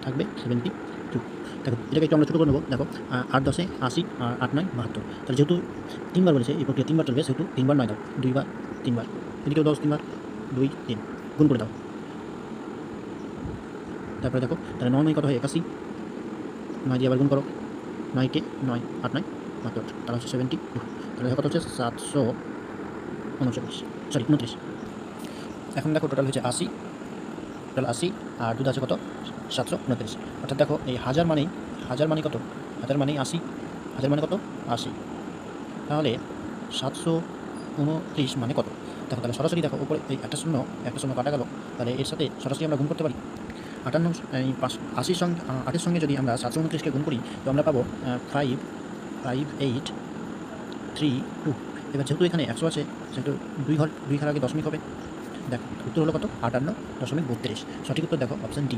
থাকবে 72। দেখো এটাকে একটু আমরা ছোটো করে নেবো। দেখো 8 10 80 আর 8 9 72। তাহলে যেহেতু 3 বার বলেছে, এই প্রক্রিয়া 3 বার চলবে, সেহেতু 3 বার 9 দাও, 2 বার 3 বার, এদিকেও 10 3 বার, 2 3 গুণ করে দাও। তারপরে দেখো তাহলে 9 9 কত হয় 81, 9 দিয়ে আবার গুণ করো, 9 কে 9 8 9 72, তাহলে হচ্ছে 72। তাহলে দেখো কত হচ্ছে 739, সরি 29। এখন দেখো টোটাল হচ্ছে 80, টোটাল 80 আর দুধ আছে কত 729। অর্থাৎ দেখো এই হাজার মানেই কত, হাজার মানেই 80, হাজার মানে কত 80, তাহলে 729 মানে কত? দেখো তাহলে সরাসরি দেখো উপরে এই একটা শূন্য কাটা গেল, তাহলে এর সাথে সরাসরি আমরা গুণ করতে পারি। 58 এই 80 সঙ্গে 8-এর সঙ্গে যদি আমরা 729কে গুণ করি, তো আমরা পাবো 55832। এবার যেহেতু এখানে 100 আছে, সেহেতু 2 ঘর আগে দশমিক হবে। দেখো উত্তর হলো কত 58.32। সঠিক উত্তর দেখো অপশান ডি।